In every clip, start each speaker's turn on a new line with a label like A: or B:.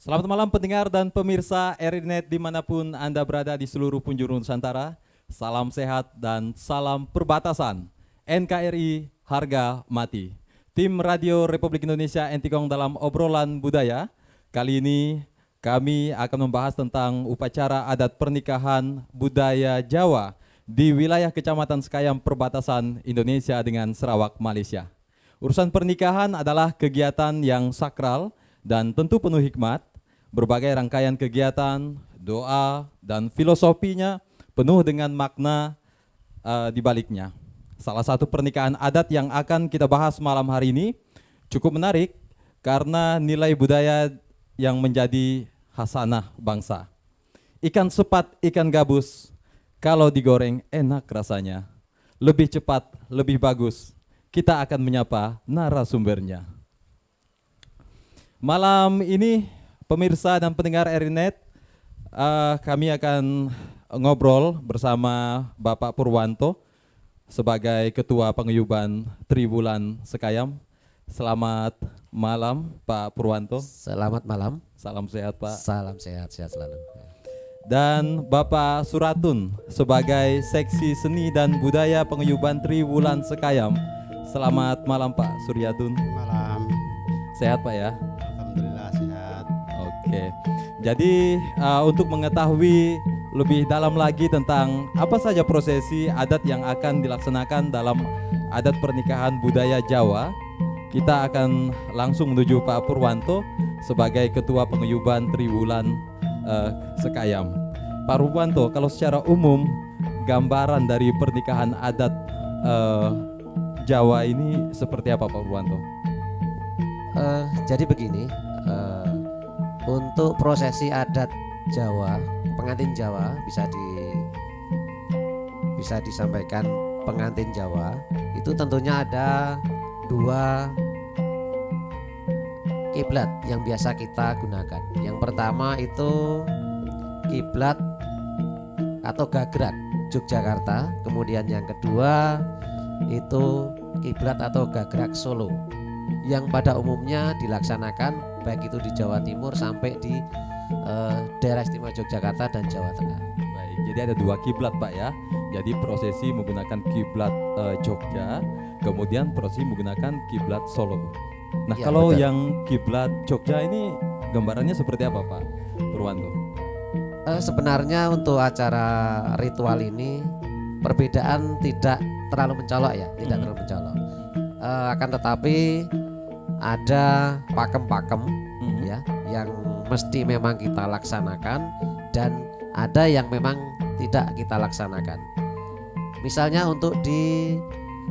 A: Selamat malam pendengar dan pemirsa RRI.net dimanapun Anda berada di seluruh penjuru Nusantara. Salam sehat dan salam perbatasan. NKRI harga mati. Tim Radio Republik Indonesia Entikong dalam obrolan budaya. Kali ini kami akan membahas tentang upacara adat pernikahan budaya Jawa di wilayah Kecamatan Sekayam perbatasan Indonesia dengan Sarawak, Malaysia. Urusan pernikahan adalah kegiatan yang sakral dan tentu penuh hikmat. Berbagai rangkaian kegiatan, doa, dan filosofinya penuh dengan makna di baliknya. Salah satu pernikahan adat yang akan kita bahas malam hari ini cukup menarik karena nilai budaya yang menjadi khasanah bangsa. Ikan sepat, ikan gabus, kalau digoreng enak rasanya. Lebih cepat, lebih bagus. Kita akan menyapa narasumbernya. Malam ini pemirsa dan pendengar RRI.net, kami akan ngobrol bersama Bapak Purwanto sebagai Ketua Paguyuban Triwulan Sekayam. Selamat malam Pak Purwanto.
B: Selamat malam.
A: Salam sehat Pak.
B: Salam sehat, sehat selalu.
A: Dan Bapak Suratun sebagai Seksi Seni dan Budaya Paguyuban Triwulan Sekayam. Selamat malam Pak Suryatun.
C: Malam.
A: Sehat Pak ya?
C: Alhamdulillah sehat.
A: Oke, jadi untuk mengetahui lebih dalam lagi tentang apa saja prosesi adat yang akan dilaksanakan dalam adat pernikahan budaya Jawa, kita akan langsung menuju Pak Purwanto sebagai Ketua Paguyuban Triwulan Sekayam. Pak Purwanto, kalau secara umum gambaran dari pernikahan adat Jawa ini seperti apa Pak Purwanto?
B: Jadi begini, untuk prosesi adat Jawa, pengantin Jawa bisa disampaikan pengantin Jawa itu tentunya ada dua kiblat yang biasa kita gunakan. Yang pertama itu kiblat atau gagrak Yogyakarta, kemudian yang kedua itu kiblat atau gagrak Solo, yang pada umumnya dilaksanakan baik itu di Jawa Timur sampai di daerah istimewa Yogyakarta dan Jawa Tengah.
A: Baik, jadi ada dua kiblat Pak ya. Jadi prosesi menggunakan kiblat Jogja, kemudian prosesi menggunakan kiblat Solo. Nah
B: Ya,
A: kalau
B: betul.
A: yang kiblat Jogja ini gambarannya seperti apa Pak Purwanto?
B: Sebenarnya untuk acara ritual ini perbedaan tidak terlalu mencolok ya, tidak terlalu mencolok. Akan tetapi ada pakem-pakem ya yang mesti memang kita laksanakan dan ada yang memang tidak kita laksanakan. Misalnya untuk di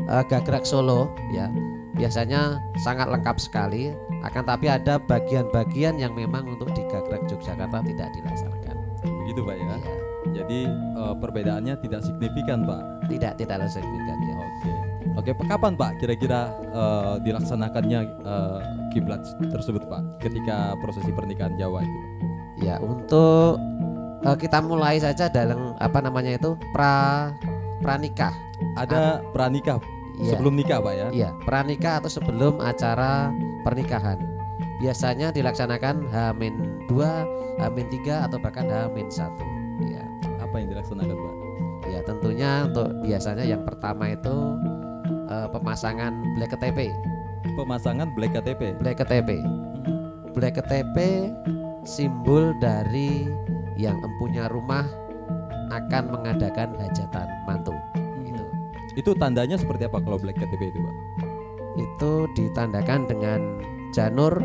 B: gagrak Solo ya biasanya sangat lengkap sekali, akan tapi ada bagian-bagian yang memang untuk di gagrak Yogyakarta tidak dilaksanakan.
A: Begitu Pak ya.
B: Ya,
A: Jadi perbedaannya tidak signifikan Pak.
B: tidak signifikan ya.
A: Oke, kapan Pak kira-kira dilaksanakannya kiblat tersebut Pak ketika prosesi pernikahan Jawa itu?
B: Ya, untuk kita mulai saja dalam apa namanya itu pranikah.
A: Ada pranikah
B: Iya.
A: sebelum nikah Pak ya?
B: Iya, pranikah atau sebelum acara pernikahan. Biasanya dilaksanakan H-2, H-3 atau bahkan H-1. Ya.
A: Apa yang dilaksanakan Pak?
B: Ya, tentunya untuk biasanya yang pertama itu pemasangan black KTP.
A: Pemasangan black KTP.
B: Black KTP. Black KTP simbol dari yang empunya rumah akan mengadakan hajatan mantu. Gitu.
A: Itu tandanya seperti apa kalau black KTP itu Pak?
B: Itu ditandakan dengan janur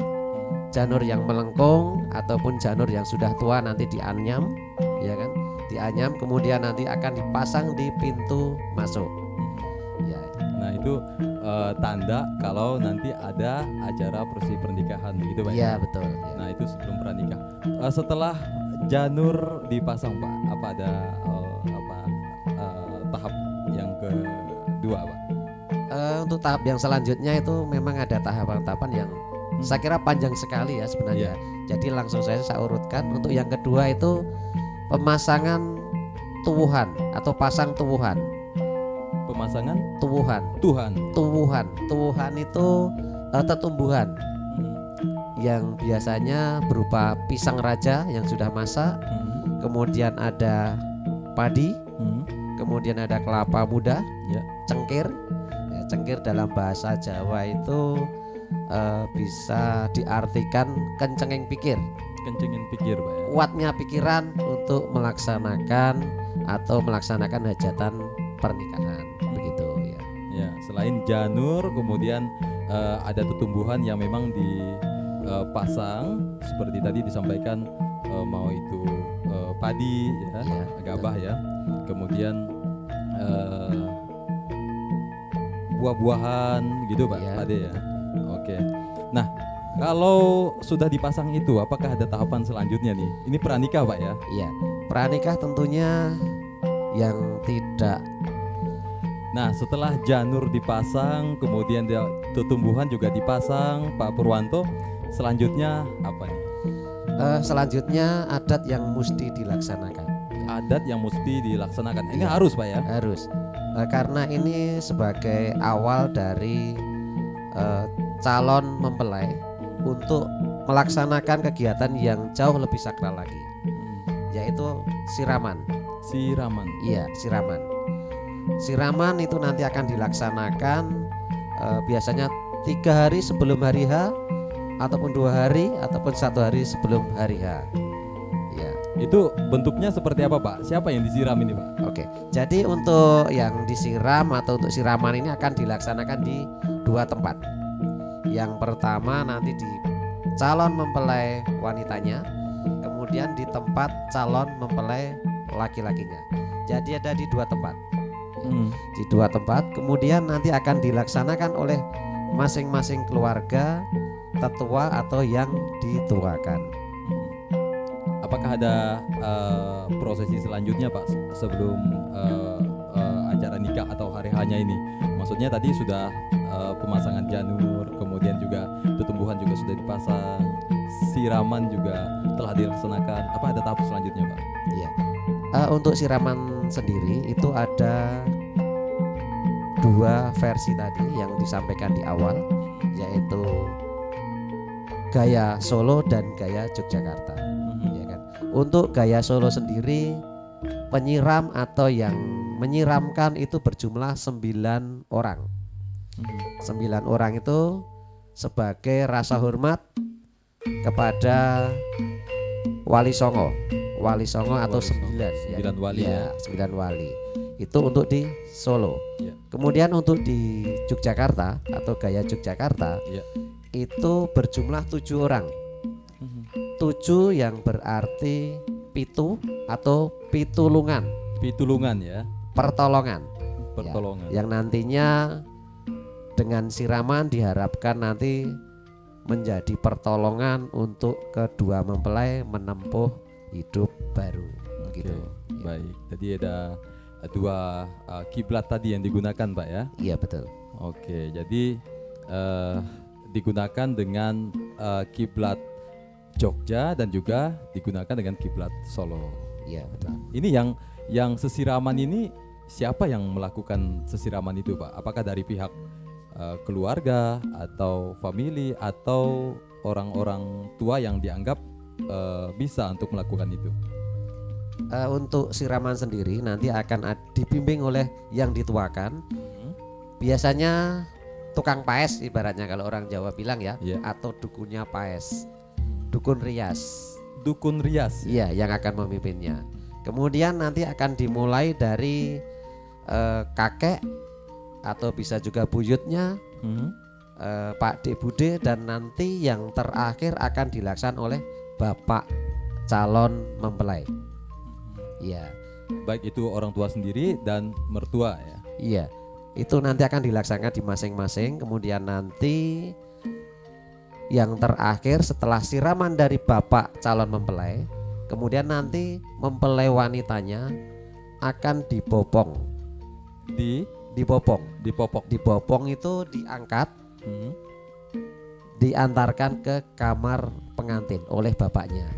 B: yang melengkung ataupun janur yang sudah tua nanti dianyam, ya kan? Dianyam kemudian nanti akan dipasang di pintu masuk. Ya,
A: Nah itu tanda kalau nanti ada acara prosesi pernikahan begitu Pak?
B: iya
A: ya?
B: betul. Ya.
A: Nah itu sebelum pranikah. Setelah janur dipasang Pak, apa ada tahap yang kedua Pak?
B: Untuk tahap yang selanjutnya itu memang ada tahapan-tahapan yang saya kira panjang sekali ya sebenarnya. Jadi langsung saya urutkan. Untuk yang kedua itu pemasangan tuwuhan atau pasang tuwuhan.
A: Pemasangan
B: Tuwuhan
A: Tuhan.
B: itu tetumbuhan yang biasanya berupa pisang raja yang sudah masak, kemudian ada padi, kemudian ada kelapa muda,
A: Ya.
B: cengkir. Ya, cengkir dalam bahasa Jawa itu bisa diartikan kencenging pikir,
A: Kencengin pikir Pak ya.
B: kuatnya pikiran untuk melaksanakan hajatan pernikahan, begitu ya.
A: Ya, selain janur, kemudian ada tumbuhan yang memang dipasang seperti tadi disampaikan, mau itu padi ya,
B: Iya,
A: gabah ya. Kemudian buah-buahan gitu Pak,
B: Iya.
A: Pak Ade ya. Oke. Nah, kalau sudah dipasang itu, apakah ada tahapan selanjutnya nih? Ini pranikah Pak ya?
B: Iya, pranikah tentunya yang tidak.
A: Nah, setelah janur dipasang, kemudian tumbuhan juga dipasang, Pak Purwanto, selanjutnya apa nih?
B: Selanjutnya adat yang mesti dilaksanakan.
A: Adat yang mesti dilaksanakan. Ini
B: Iya.
A: harus Pak ya?
B: Harus, karena ini sebagai awal dari calon mempelai untuk melaksanakan kegiatan yang jauh lebih sakral lagi, yaitu siraman.
A: Siraman.
B: Iya, siraman. Siraman itu nanti akan dilaksanakan biasanya 3 hari sebelum hari H, ataupun 2 hari, ataupun 1 hari sebelum hari H. Ya,
A: Itu bentuknya seperti apa Pak? Siapa yang disiram ini Pak?
B: oke. Jadi untuk yang disiram atau untuk siraman ini akan dilaksanakan di 2 tempat. Yang pertama nanti di calon mempelai wanitanya, kemudian di tempat calon mempelai laki-lakinya. Jadi ada di 2 tempat. Di 2 tempat, kemudian nanti akan dilaksanakan oleh masing-masing keluarga, tetua atau yang dituakan.
A: Apakah ada prosesi selanjutnya Pak sebelum acara nikah atau hari hanya ini? Maksudnya tadi sudah pemasangan janur, kemudian juga tumbuhan juga sudah dipasang, siraman juga telah dilaksanakan. Apa ada tahap selanjutnya Pak?
B: Iya. Untuk siraman sendiri itu ada 2 versi tadi yang disampaikan di awal, yaitu gaya Solo dan gaya Yogyakarta. Ya kan? Untuk gaya Solo sendiri, penyiram atau yang menyiramkan itu berjumlah 9 orang. 9 orang itu sebagai rasa hormat kepada Wali Songo. Wali Songo atau
A: Wali Songo.
B: 9
A: 9 wali ya.
B: 9 wali. Itu untuk di Solo.
A: Ya.
B: Kemudian untuk di Yogyakarta atau gaya Yogyakarta
A: Ya.
B: itu berjumlah 7 orang. 7 yang berarti pitu atau pitulungan,
A: Pitulungan ya,
B: pertolongan.
A: pertolongan.
B: Yang nantinya dengan siraman diharapkan nanti menjadi pertolongan untuk kedua mempelai menempuh hidup baru.
A: Oke,
B: Gitu.
A: baik. Jadi ada 2 kiblat tadi yang digunakan Pak ya.
B: Iya betul.
A: Oke, jadi digunakan dengan kiblat Jogja dan juga digunakan dengan kiblat Solo.
B: Iya betul.
A: Ini yang sesiraman ini siapa yang melakukan sesiraman itu Pak? Apakah dari pihak keluarga atau famili atau orang-orang tua yang dianggap bisa untuk melakukan itu?
B: Untuk siraman sendiri nanti akan dibimbing oleh yang dituakan. Biasanya tukang paes ibaratnya kalau orang Jawa bilang ya,
A: Iya.
B: atau dukunnya paes, dukun rias.
A: Dukun rias.
B: Iya, yang akan memimpinnya. Kemudian nanti akan dimulai dari kakek atau bisa juga buyutnya, Pak D Bude, dan nanti yang terakhir akan dilaksanakan oleh bapak calon mempelai. Iya,
A: Baik itu orang tua sendiri dan mertua ya.
B: iya. Itu nanti akan dilaksanakan di masing-masing. Kemudian nanti yang terakhir setelah siraman dari bapak calon mempelai, kemudian nanti mempelai wanitanya akan dibopong. Dibopong.
A: Dipopok.
B: Dibopong itu diangkat, diantarkan ke kamar pengantin oleh bapaknya.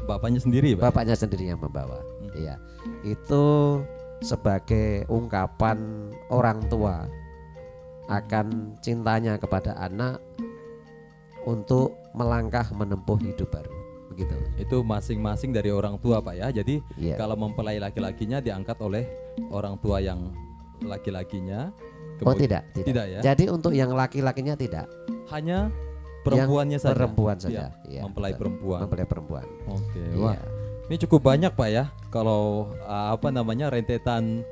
A: Bapaknya sendiri Pak.
B: Bapaknya sendiri yang membawa. Iya. Itu sebagai ungkapan orang tua akan cintanya kepada anak untuk melangkah menempuh hidup baru. Begitu.
A: Itu masing-masing dari orang tua Pak ya. Jadi
B: Iya.
A: kalau mempelai laki-lakinya diangkat oleh orang tua yang laki-lakinya.
B: Oh tidak,
A: Tidak ya.
B: Jadi untuk yang laki-lakinya tidak.
A: Hanya perempuannya
B: Yang
A: saja.
B: perempuan saja.
A: Iya,
B: Iya,
A: mempelai
B: betul.
A: perempuan.
B: Mempelai perempuan.
A: Oke.
B: Iya.
A: Wah, ini cukup banyak Pak ya. Kalau rentetan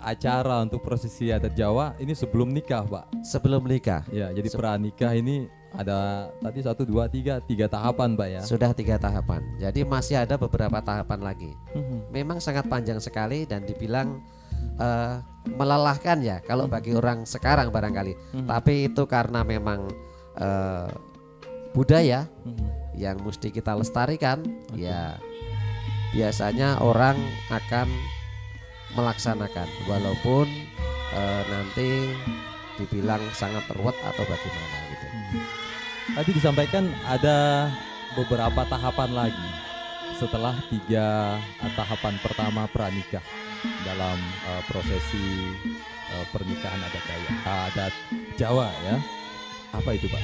A: acara untuk prosesi adat Jawa ini sebelum nikah Pak.
B: Sebelum menikah
A: Ya, jadi pranikah ini ada tadi 1, 2, 3, 3 tahapan Pak ya.
B: sudah 3 tahapan. Jadi masih ada beberapa tahapan lagi.
A: Mhm.
B: Memang sangat panjang sekali dan dibilang melelahkan ya kalau bagi orang sekarang barangkali. Tapi itu karena memang budaya
A: Mhm.
B: yang mesti kita lestarikan. Ya biasanya orang akan melaksanakan walaupun nanti dibilang sangat ruwet atau bagaimana gitu.
A: Tadi disampaikan ada beberapa tahapan lagi setelah 3 tahapan pertama pranikah dalam prosesi pernikahan adat Jawa ya. Apa itu Pak?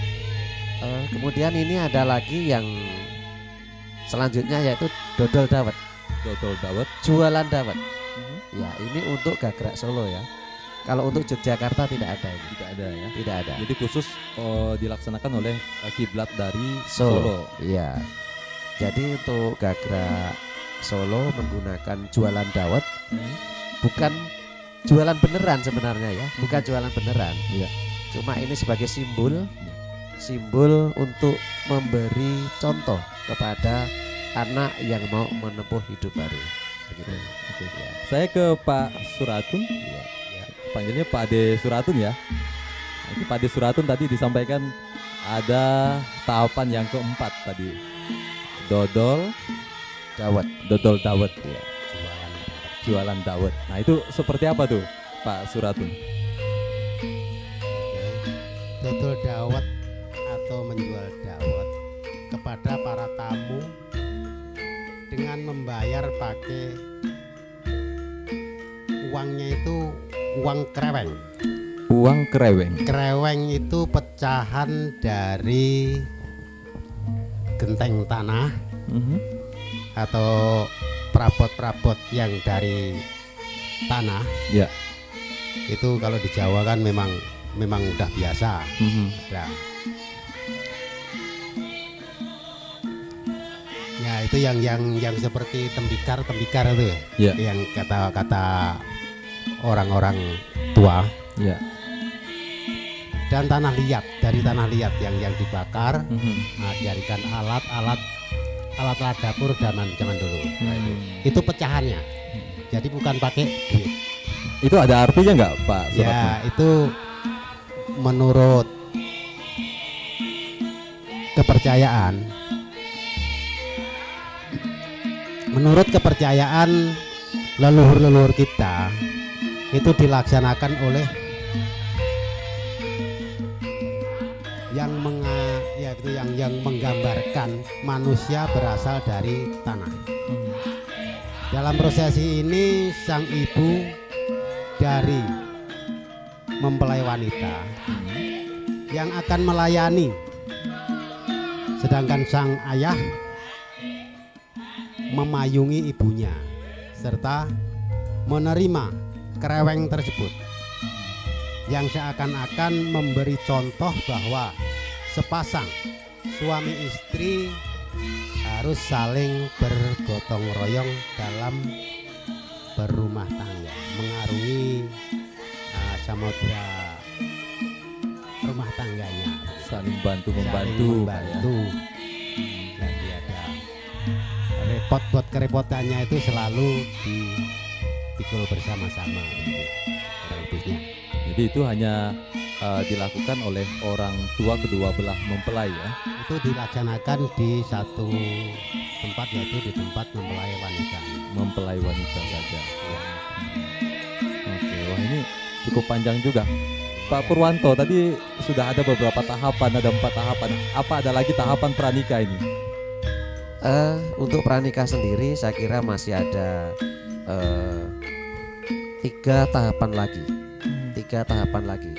B: Kemudian ini ada lagi yang selanjutnya yaitu dodol dawet,
A: Dodol dawet.
B: jualan dawet.
A: Mhm.
B: Ya ini untuk Gagrak Solo ya. Kalau untuk Yogyakarta tidak ada ini,
A: Tidak ada ya.
B: tidak ada.
A: Jadi khusus dilaksanakan oleh kiblat dari
B: Solo.
A: Solo.
B: Iya. Jadi untuk Gagrak Solo menggunakan jualan dawet,
A: Mhm.
B: bukan jualan beneran sebenarnya ya, bukan jualan beneran.
A: Iya.
B: Cuma ini sebagai simbol untuk memberi contoh kepada anak yang mau menempuh hidup baru. Begitu.
A: Oke.
B: Ya.
A: Saya ke Pak Suratun.
B: Iya.
A: Panggilnya Pak Ade Suratun ya. Jadi Pak Ade Suratun tadi disampaikan ada tahapan yang keempat tadi. Dodol dawet ya. Jualan dawet. Nah, itu seperti apa tuh Pak Suratun?
C: Dodol dawet atau menjual dawet kepada para tamu dengan membayar pakai uangnya itu uang kreweng.
A: Uang kreweng.
C: Kreweng itu pecahan dari genteng tanah
A: Mhm.
C: atau perabot-perabot yang dari tanah.
A: Ya.
C: Itu kalau di Jawa kan memang udah biasa.
A: Mhm.
C: Nah. Ya itu yang seperti tembikar itu ya.
A: Ya.
C: Yang kata orang-orang tua.
A: Ya.
C: Dan tanah liat, dari tanah liat yang dibakar,
A: Mhm.
C: dijadikan alat dapur zaman dulu.
A: Hmm.
C: Itu pecahannya. Jadi bukan pakai duit.
A: Itu ada artinya nggak Pak Suratun?
C: Ya itu menurut kepercayaan leluhur-leluhur kita itu dilaksanakan oleh yang menggambarkan manusia berasal dari tanah.
A: Mhm.
C: Dalam prosesi ini sang ibu dari mempelai wanita yang akan melayani, sedangkan sang ayah memayungi ibunya serta menerima kreweng tersebut yang seakan-akan memberi contoh bahwa sepasang suami istri harus saling bergotong royong dalam berumah tangga, mengarungi samudra rumah tangganya,
A: Saling bantu
C: saling
A: membantu Pak ya.
C: membantu. Jadi ada repot buat kerepotannya itu selalu dipikul bersama-sama gitu, kurang lebihnya.
A: Jadi itu hanya dilakukan oleh orang tua kedua belah mempelai ya.
C: Itu dilaksanakan di satu tempat, yaitu di tempat mempelai wanita.
A: Mempelai wanita saja. Oke, wah ini cukup panjang juga. Pak Purwanto tadi sudah ada beberapa tahapan, ada 4 tahapan. Apa ada lagi tahapan pranikah ini?
B: Untuk pranikah sendiri saya kira masih ada 3 tahapan lagi. 3 tahapan lagi.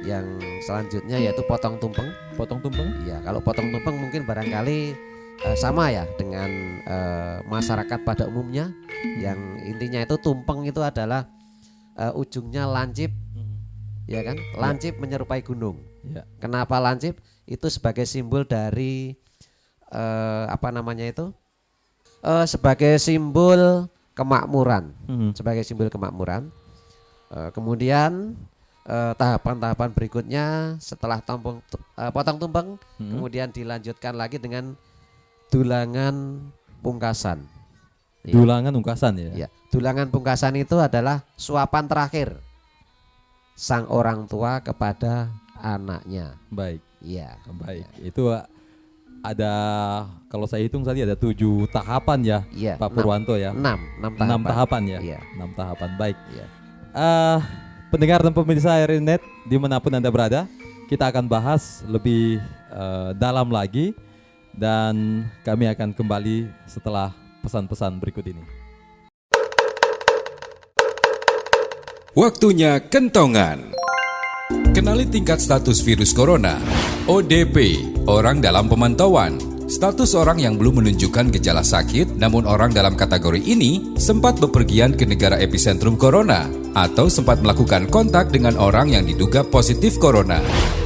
B: Yang selanjutnya yaitu potong tumpeng.
A: Potong tumpeng?
B: Iya, kalau potong tumpeng mungkin barangkali sama ya dengan masyarakat pada umumnya. Yang intinya itu tumpeng itu adalah ujungnya lancip, ya kan? Lancip menyerupai gunung.
A: Ya.
B: Kenapa lancip? Itu sebagai simbol dari apa namanya itu? Sebagai simbol kemakmuran, sebagai simbol kemakmuran. Kemudian tahapan-tahapan berikutnya setelah potong tumpeng, kemudian dilanjutkan lagi dengan dulangan pungkasan.
A: Dulangan pungkasan ya.
B: Ya, dulangan pungkasan itu adalah suapan terakhir sang orang tua kepada anaknya.
A: Baik.
B: Iya.
A: Baik. Itu ada, kalau saya hitung tadi ada 7 tahapan ya,
B: Iya,
A: Pak Purwanto ya.
B: 6 tahapan.
A: 6 tahapan ya.
B: Iya.
A: 6 tahapan. Baik.
B: Iya.
A: Pendengar dan pemirsa RRI.net dimanapun Anda berada, kita akan bahas lebih dalam lagi dan kami akan kembali setelah pesan-pesan berikut ini.
D: Waktunya kentongan. Kenali tingkat status virus corona. ODP, orang dalam pemantauan. Status orang yang belum menunjukkan gejala sakit, namun orang dalam kategori ini sempat bepergian ke negara epicentrum corona atau sempat melakukan kontak dengan orang yang diduga positif corona.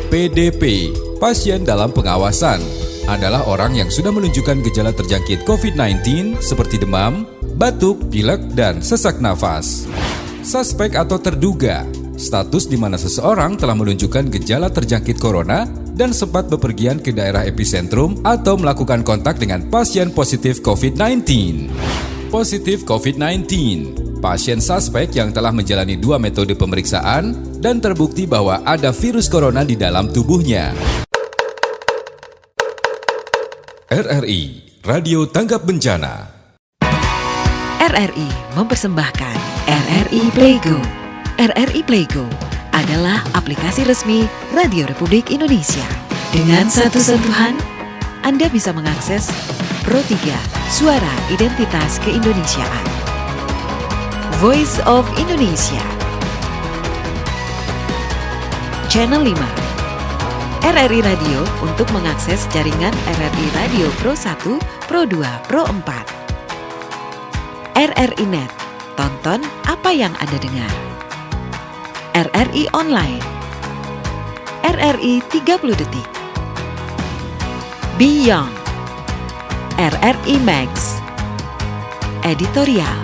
D: PDP, pasien dalam pengawasan, adalah orang yang sudah menunjukkan gejala terjangkit COVID-19 seperti demam, batuk, pilek, dan sesak nafas. Suspek atau terduga, status di mana seseorang telah menunjukkan gejala terjangkit corona dan sempat bepergian ke daerah epicentrum atau melakukan kontak dengan pasien positif COVID-19. Positif COVID-19, pasien suspek yang telah menjalani 2 metode pemeriksaan dan terbukti bahwa ada virus corona di dalam tubuhnya. RRI, Radio Tanggap Bencana.
E: RRI mempersembahkan RRI Playgo. RRI Playgo adalah aplikasi resmi Radio Republik Indonesia. Dengan satu sentuhan, Anda bisa mengakses Pro 3 Suara Identitas Keindonesiaan, Voice of Indonesia, Channel 5, RRI Radio untuk mengakses jaringan RRI Radio Pro 1, Pro 2, Pro 4. RRI.net, tonton apa yang Anda dengar. RRI Online, RRI 30 Detik, Beyond, RRI Max, Editorial.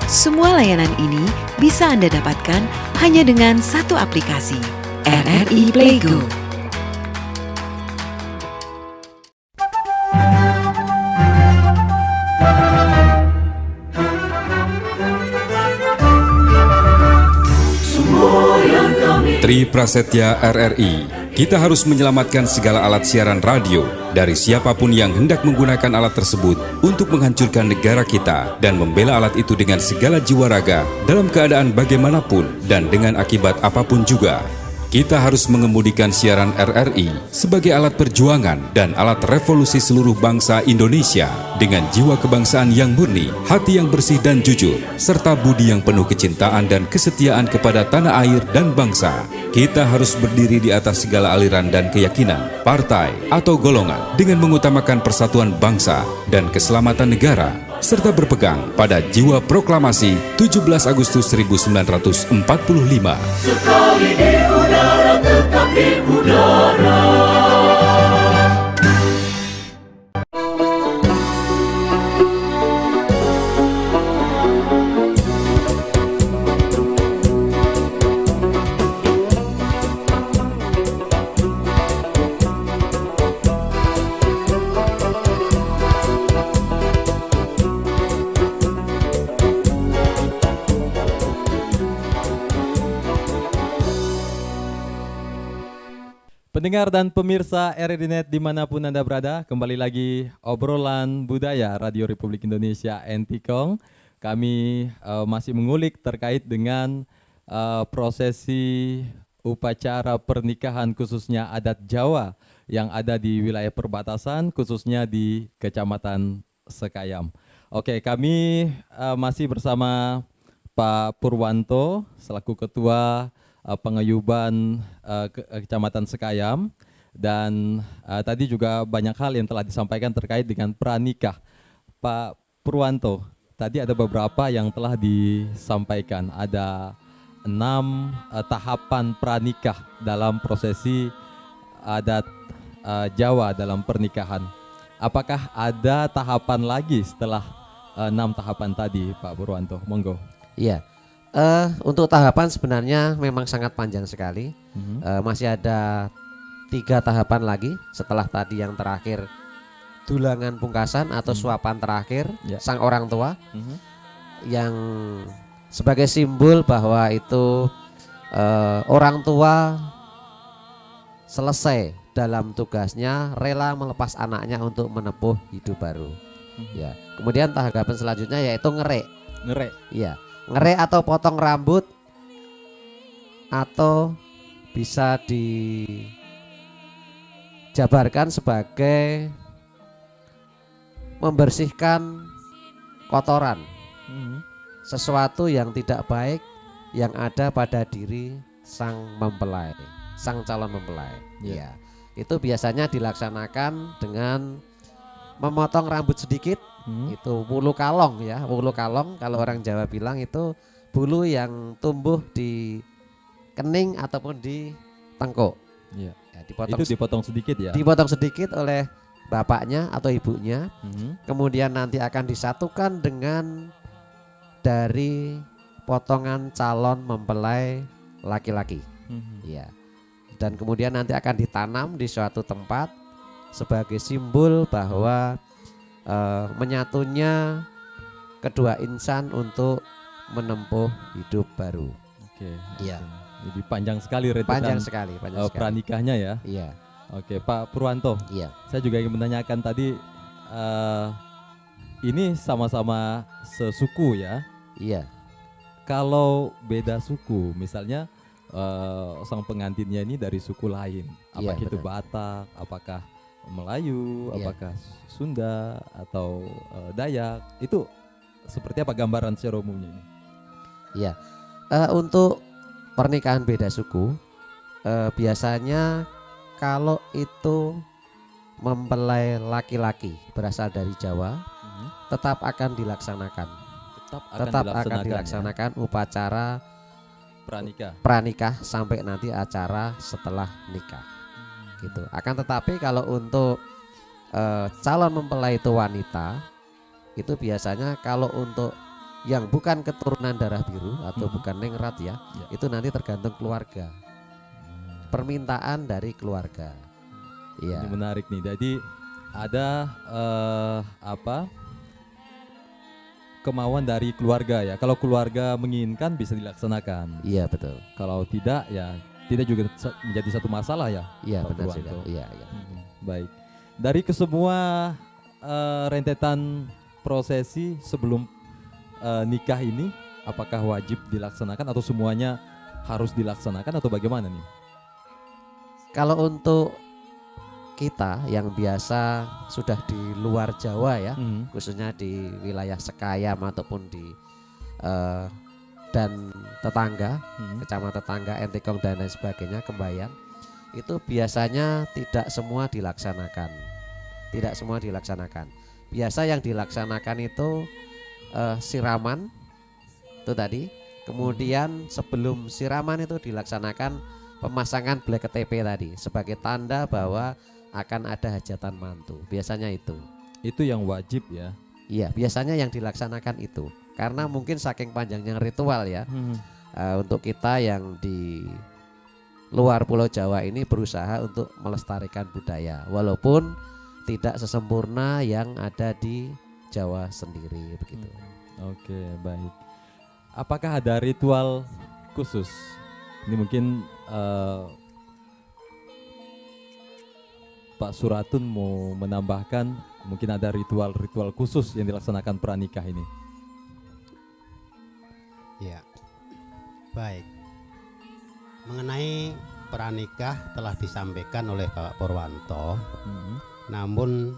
E: Semua layanan ini bisa Anda dapatkan hanya dengan satu aplikasi, RRI Playgo.
D: Tri Prasetya RRI, kita harus menyelamatkan segala alat siaran radio dari siapapun yang hendak menggunakan alat tersebut untuk menghancurkan negara kita dan membela alat itu dengan segala jiwa raga dalam keadaan bagaimanapun dan dengan akibat apapun juga. Kita harus mengemudikan siaran RRI sebagai alat perjuangan dan alat revolusi seluruh bangsa Indonesia dengan jiwa kebangsaan yang murni, hati yang bersih dan jujur, serta budi yang penuh kecintaan dan kesetiaan kepada tanah air dan bangsa. Kita harus berdiri di atas segala aliran dan keyakinan, partai, atau golongan dengan mengutamakan persatuan bangsa dan keselamatan negara, serta berpegang pada jiwa proklamasi 17 Agustus 1945.
F: Sekali di udara, tetap di udara.
A: Pendengar dan pemirsa RRI.net dimanapun Anda berada, kembali lagi obrolan budaya Radio Republik Indonesia NTKONG. Kami masih mengulik terkait dengan prosesi upacara pernikahan khususnya adat Jawa yang ada di wilayah perbatasan khususnya di Kecamatan Sekayam. Oke, kami masih bersama Pak Purwanto selaku Ketua Pengayuban Kecamatan Sekayam, dan tadi juga banyak hal yang telah disampaikan terkait dengan pranikah. Pak Purwanto, tadi ada beberapa yang telah disampaikan, ada 6 tahapan pranikah dalam prosesi adat Jawa dalam pernikahan. Apakah ada tahapan lagi setelah 6 tahapan tadi, Pak Purwanto? Monggo.
B: Iya. Untuk tahapan sebenarnya memang sangat panjang sekali. Masih ada 3 tahapan lagi setelah tadi yang terakhir, dulangan pungkasan atau suapan terakhir sang orang tua, yang sebagai simbol bahwa itu orang tua selesai dalam tugasnya, rela melepas anaknya untuk menempuh hidup baru. Ya. Kemudian tahapan selanjutnya yaitu ngerek.
A: Ngerek.
B: Iya, ngerek atau potong rambut, atau bisa dijabarkan sebagai membersihkan kotoran, sesuatu yang tidak baik yang ada pada diri sang mempelai, sang calon mempelai. Ya. Itu biasanya dilaksanakan dengan memotong rambut sedikit. Itu bulu kalong ya, bulu kalong kalau orang Jawa bilang itu bulu yang tumbuh di kening ataupun di tengkuk.
A: Ya.
B: Ya,
A: Itu dipotong sedikit ya.
B: dipotong sedikit oleh bapaknya atau ibunya. Kemudian nanti akan disatukan dengan dari potongan calon mempelai laki-laki. Ya. Dan kemudian nanti akan ditanam di suatu tempat sebagai simbol bahwa menyatunya kedua insan untuk menempuh hidup baru.
A: Oke.
B: Iya.
A: Jadi panjang sekali rentetan
B: Panjang sekali.
A: pranikahnya ya.
B: Iya.
A: Oke, Pak Purwanto.
B: Iya.
A: Saya juga ingin menanyakan tadi, ini sama-sama sesuku ya.
B: Iya.
A: Kalau beda suku, misalnya sang pengantinnya ini dari suku lain,
B: Iya,
A: apakah itu
B: benar.
A: Batak, apakah Melayu,
B: Iya.
A: apakah Sunda atau Dayak, itu seperti apa gambaran secara umumnya ini?
B: Iya. Untuk pernikahan beda suku, biasanya kalau itu mempelai laki-laki berasal dari Jawa, tetap akan dilaksanakan. Tetap akan dilaksanakan upacara pranikah sampai nanti acara setelah nikah. Gitu. Akan tetapi kalau untuk calon mempelai itu wanita, itu biasanya kalau untuk yang bukan keturunan darah biru atau bukan ningrat ya, itu nanti tergantung keluarga. Permintaan dari keluarga. Iya.
A: Ini menarik nih. Jadi ada kemauan dari keluarga ya. Kalau keluarga menginginkan bisa dilaksanakan.
B: Iya betul.
A: Kalau tidak ya tidak juga menjadi satu masalah ya.
B: Iya
A: Pak
B: benar
A: Purwanto.
B: sudah. Iya, iya.
A: Baik. Dari kesemua rentetan prosesi sebelum nikah ini, apakah wajib dilaksanakan atau semuanya harus dilaksanakan atau bagaimana nih?
B: Kalau untuk kita yang biasa sudah di luar Jawa ya, khususnya di wilayah Sekayam ataupun di dan tetangga, kecamatan tetangga, Entikong dan lain sebagainya, Kembayan, itu biasanya tidak semua dilaksanakan. Tidak semua dilaksanakan. Biasa yang dilaksanakan itu siraman itu tadi. Kemudian sebelum siraman itu dilaksanakan pemasangan blek KTP tadi sebagai tanda bahwa akan ada hajatan mantu. Biasanya itu.
A: Itu yang wajib ya.
B: Iya, biasanya yang dilaksanakan itu. Karena mungkin saking panjangnya ritual ya. Untuk kita yang di luar Pulau Jawa ini berusaha untuk melestarikan budaya, walaupun tidak sesempurna yang ada di Jawa sendiri begitu.
A: Oke, baik. Apakah ada ritual khusus? Ini mungkin Pak Suratun mau menambahkan, mungkin ada ritual-ritual khusus yang dilaksanakan pranikah ini.
C: Ya, baik. Mengenai pranikah telah disampaikan oleh Bapak Purwanto, namun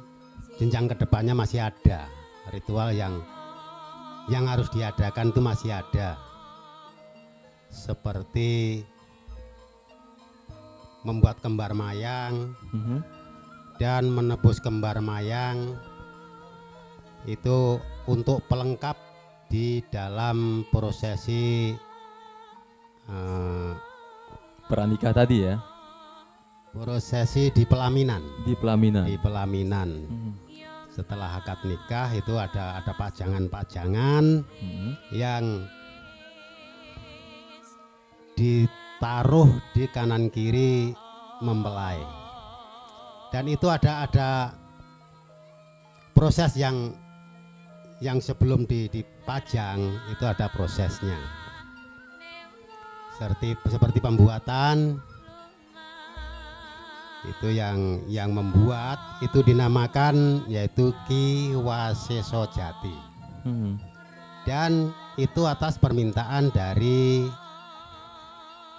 C: jenjang kedepannya masih ada ritual yang harus diadakan, itu masih ada. seperti membuat kembar mayang dan menebus kembar mayang, itu untuk pelengkap di dalam prosesi
A: Pernikah tadi ya,
C: prosesi di pelaminan.
A: di pelaminan.
C: Di pelaminan. Setelah akad nikah itu ada pajangan-pajangan yang ditaruh di kanan kiri mempelai. Dan itu ada proses yang sebelum dipajang itu ada prosesnya. Seperti pembuatan itu yang membuat itu dinamakan yaitu Ki Waseso Jati. Dan itu atas permintaan dari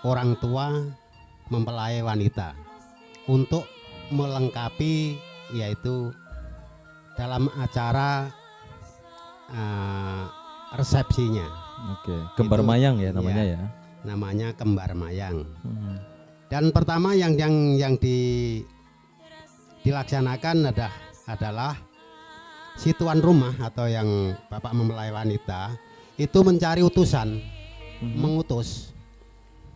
C: orang tua mempelai wanita untuk melengkapi yaitu dalam acara resepsinya.
A: Oke, kembar
C: Itu,
A: mayang ya namanya
C: iya.
A: ya.
C: Namanya kembar mayang. Dan pertama yang dilaksanakan adalah si tuan rumah atau yang bapak mempelai wanita itu mencari utusan,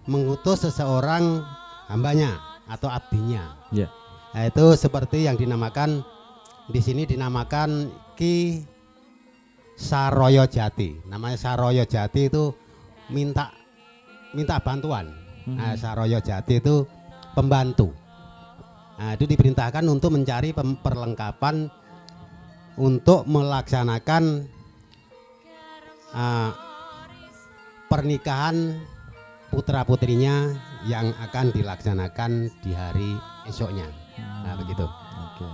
C: mengutus seseorang hambanya atau abdinya.
A: Ya.
C: Nah, itu seperti yang dinamakan di sini dinamakan Ki Saroyo Jati. Namanya Saroyo Jati itu minta bantuan. Nah, Saroyo Jati itu pembantu. Nah, itu diperintahkan untuk mencari perlengkapan untuk melaksanakan pernikahan putra putrinya yang akan dilaksanakan di hari esoknya. Nah, begitu.
A: Oke.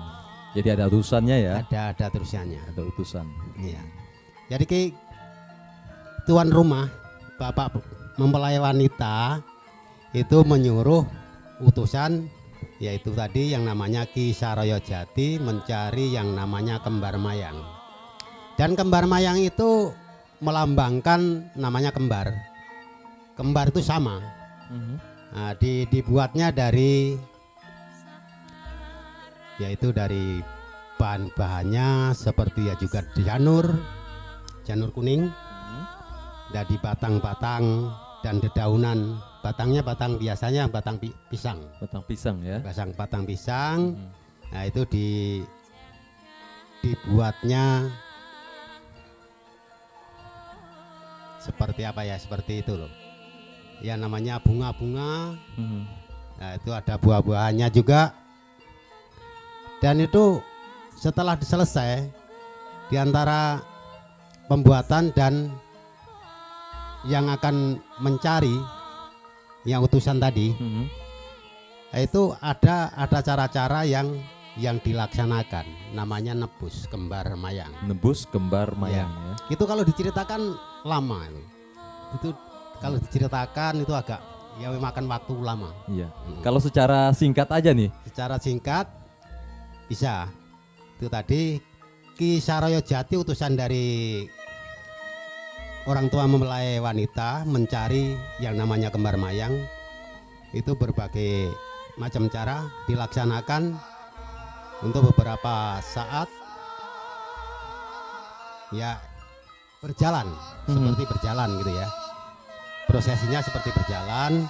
A: Jadi ada utusannya ya.
C: Ada terusannya.
A: Ada utusan.
C: Iya. Jadi tuan rumah bapak mempelai wanita itu menyuruh utusan yaitu tadi yang namanya Ki Saroyo Jati mencari yang namanya kembar mayang. Dan kembar mayang itu melambangkan namanya kembar. Kembar itu sama. Nah, dibuatnya dari yaitu dari bahan-bahannya seperti ya juga janur kuning, dan di batang-batang dan dedaunan. Batangnya biasanya batang pisang.
A: Batang pisang ya.
C: Batang pisang. Nah, itu dibuatnya seperti apa ya? Seperti itu loh. Ya namanya bunga-bunga. Nah, itu ada buah-buahannya juga. Dan itu setelah selesai di antara pembuatan dan yang akan mencari yang utusan tadi, itu ada cara-cara yang dilaksanakan, namanya nebus kembar mayang.
A: Nebus kembar mayang ya.
C: Itu kalau diceritakan lama itu kalau diceritakan itu agak ya memakan waktu lama.
A: Iya. Kalau secara singkat aja nih.
C: Secara singkat bisa. Itu tadi Ki Saroyo Jati utusan dari orang tua mempelai wanita mencari yang namanya kembar mayang. Itu berbagai macam cara dilaksanakan untuk beberapa saat ya berjalan seperti berjalan gitu ya. Prosesinya seperti berjalan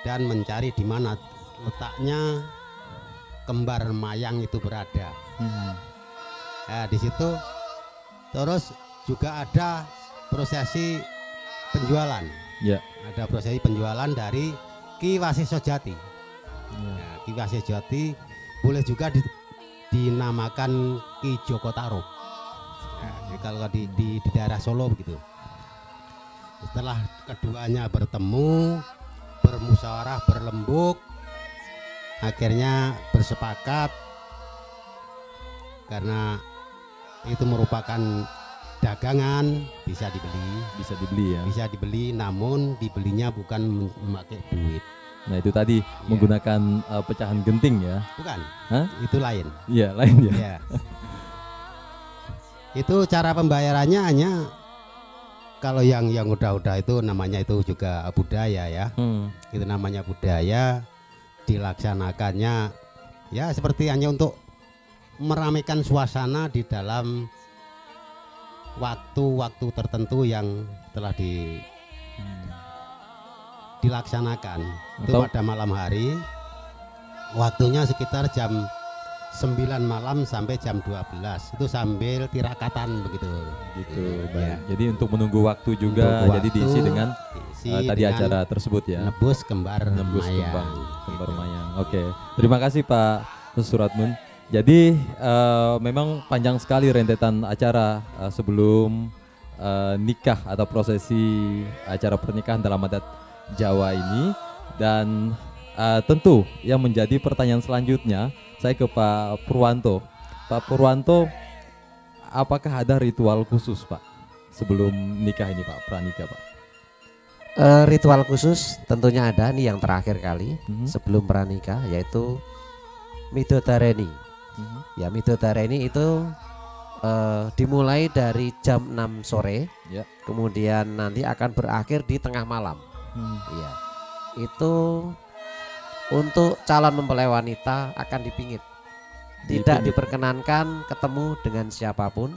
C: dan mencari di mana letaknya kembar mayang itu berada. Nah, di situ terus juga ada prosesi penjualan.
A: Ya.
C: Ada prosesi penjualan dari Ki Waseso Jati. Nah, Ki Waseso Jati boleh juga dinamakan Ki Joko Tarub. Nah, jadi kalau di daerah Solo begitu. Setelah keduanya bertemu, bermusyawarah, berlembuk, akhirnya bersepakat karena itu merupakan dagangan, bisa dibeli ya. Bisa dibeli, namun dibelinya bukan memakai duit.
A: Nah, itu tadi menggunakan pecahan genting ya.
C: Bukan.
A: Hah?
C: Itu lain.
A: Iya, lain ya.
C: Ya. Itu cara pembayarannya hanya Kalau yang udah itu namanya itu juga budaya ya. Itu namanya budaya, dilaksanakannya ya seperti hanya untuk meramaikan suasana di dalam waktu-waktu tertentu yang telah dilaksanakan. Itu pada malam hari, waktunya sekitar jam 9 malam sampai jam 12, itu sambil tirakatan begitu.
A: Gitu,
C: Ya.
A: baik. Jadi untuk menunggu waktu juga,
C: Untuk
A: jadi diisi dengan tadi
C: dengan
A: acara tersebut ya.
C: nebus kembar mayang.
A: Kembar mayang. Oke, terima kasih Pak Suratmun. Jadi memang panjang sekali rentetan acara sebelum nikah atau prosesi acara pernikahan dalam adat Jawa ini, dan tentu yang menjadi pertanyaan selanjutnya saya ke Pak Purwanto. Pak Purwanto, apakah ada ritual khusus Pak sebelum nikah ini Pak, pranikah Pak?
B: Ritual khusus tentunya ada nih yang terakhir kali sebelum pranikah, yaitu Midodareni. Ya, Midodareni itu dimulai dari jam 6 sore,
A: Ya.
B: kemudian nanti akan berakhir di tengah malam. Ya, itu untuk calon mempelai wanita akan dipingit. Tidak diperkenankan ketemu dengan siapapun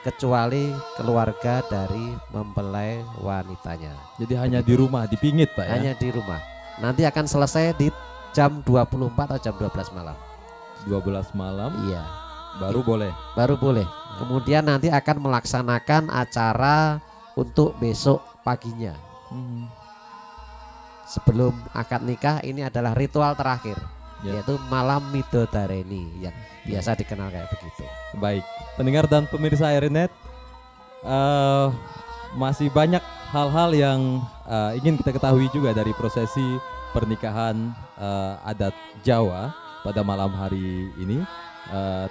B: kecuali keluarga dari mempelai wanitanya.
A: Jadi hanya di rumah dipingit Pak ya?
B: Hanya di rumah. Nanti akan selesai di jam 24 atau jam 12 malam.
A: 12 malam
B: Iya,
A: baru boleh.
B: baru boleh. Kemudian nanti akan melaksanakan acara untuk besok paginya. Sebelum akad nikah, ini adalah ritual terakhir, yaitu malam Midodareni yang biasa dikenal kayak begitu.
A: Baik, pendengar dan pemirsa RRI.net, masih banyak hal-hal yang ingin kita ketahui juga dari prosesi pernikahan adat Jawa pada malam hari ini.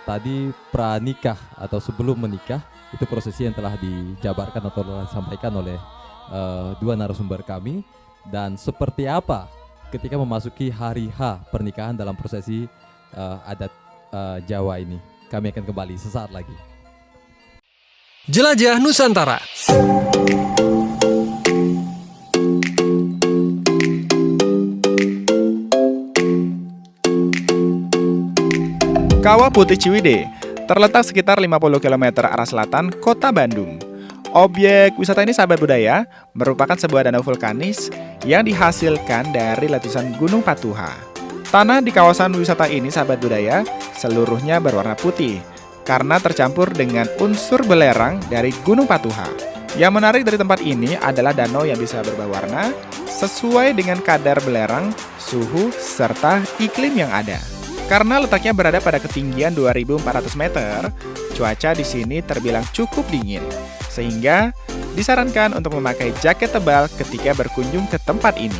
A: Tadi pranikah atau sebelum menikah itu prosesi yang telah dijabarkan atau telah disampaikan oleh dua narasumber kami. Dan seperti apa ketika memasuki hari H pernikahan dalam prosesi adat Jawa ini. Kami akan kembali sesaat lagi.
G: Jelajah Nusantara.
H: Kawah Putih Ciwidey terletak sekitar 50 km arah selatan kota Bandung. Objek wisata ini, sahabat budaya, merupakan sebuah danau vulkanis yang dihasilkan dari letusan Gunung Patuha. Tanah di kawasan wisata ini, sahabat budaya, seluruhnya berwarna putih karena tercampur dengan unsur belerang dari Gunung Patuha. Yang menarik dari tempat ini adalah danau yang bisa berubah warna sesuai dengan kadar belerang, suhu, serta iklim yang ada. Karena letaknya berada pada ketinggian 2.400 meter, cuaca di sini terbilang cukup dingin, sehingga disarankan untuk memakai jaket tebal ketika berkunjung ke tempat ini.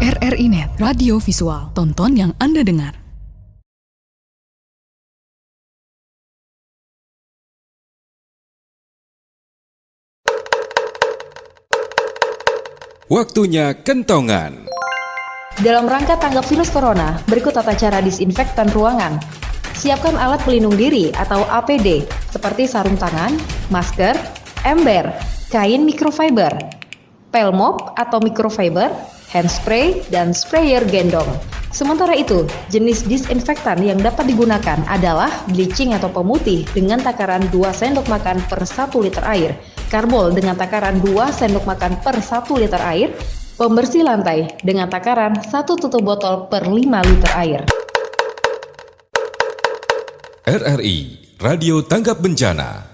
I: RRI.net, radio visual, tonton yang Anda dengar.
D: Waktunya kentongan.
J: Dalam rangka tanggap virus corona, berikut tata cara disinfektan ruangan. Siapkan alat pelindung diri atau APD seperti sarung tangan, masker, ember, kain microfiber, pelmop atau microfiber, handspray, dan sprayer gendong. Sementara itu, jenis disinfektan yang dapat digunakan adalah bleaching atau pemutih dengan takaran 2 sendok makan per 1 liter air, karbol dengan takaran 2 sendok makan per 1 liter air, pembersih lantai dengan takaran 1 tutup botol per 5 liter air.
D: RRI Radio Tanggap Bencana.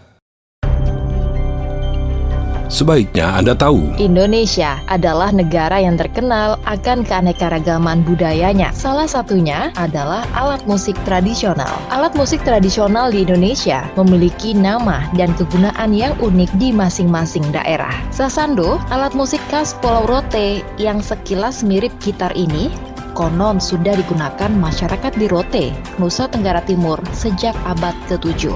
F: Sebaiknya Anda tahu,
J: Indonesia adalah negara yang terkenal akan keanekaragaman budayanya. Salah satunya adalah alat musik tradisional. Alat musik tradisional di Indonesia memiliki nama dan kegunaan yang unik di masing-masing daerah. Sasando, alat musik khas Pulau Rote yang sekilas mirip gitar ini, konon sudah digunakan masyarakat di Rote, Nusa Tenggara Timur sejak abad ke-7.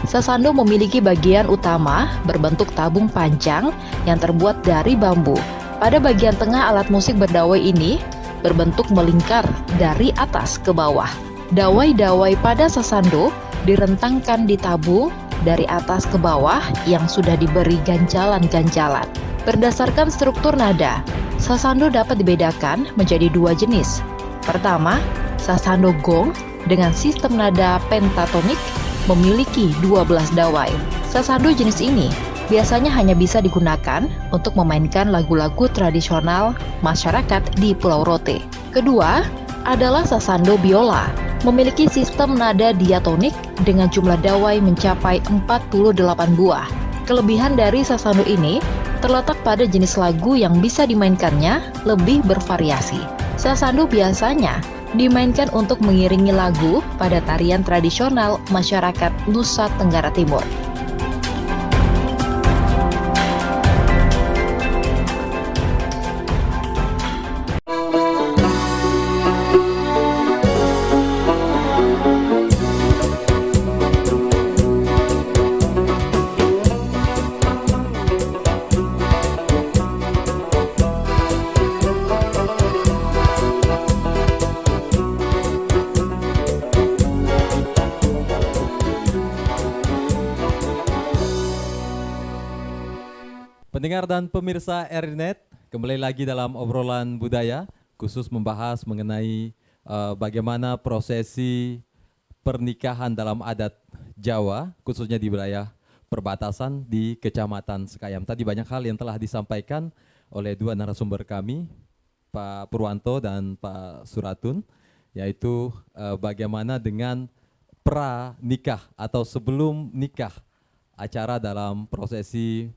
J: Sasando memiliki bagian utama berbentuk tabung panjang yang terbuat dari bambu. Pada bagian tengah alat musik berdawai ini berbentuk melingkar dari atas ke bawah. Dawai-dawai pada sasando direntangkan di tabung dari atas ke bawah yang sudah diberi ganjalan-ganjalan. Berdasarkan struktur nada, sasando dapat dibedakan menjadi dua jenis. Pertama, sasando gong dengan sistem nada pentatonik memiliki 12 dawai. Sasando jenis ini biasanya hanya bisa digunakan untuk memainkan lagu-lagu tradisional masyarakat di Pulau Rote. Kedua adalah sasando biola, memiliki sistem nada diatonik dengan jumlah dawai mencapai 48 buah. Kelebihan dari sasando ini terletak pada jenis lagu yang bisa dimainkannya lebih bervariasi. Sasando biasanya dimainkan untuk mengiringi lagu pada tarian tradisional masyarakat Nusa Tenggara Timur.
A: Pendengar dan pemirsa RRI.net, kembali lagi dalam obrolan budaya, khusus membahas mengenai bagaimana prosesi pernikahan dalam adat Jawa, khususnya di wilayah perbatasan di Kecamatan Sekayam. Tadi banyak hal yang telah disampaikan oleh dua narasumber kami, Pak Purwanto dan Pak Suratun, yaitu bagaimana dengan pra-nikah atau sebelum nikah, acara dalam prosesi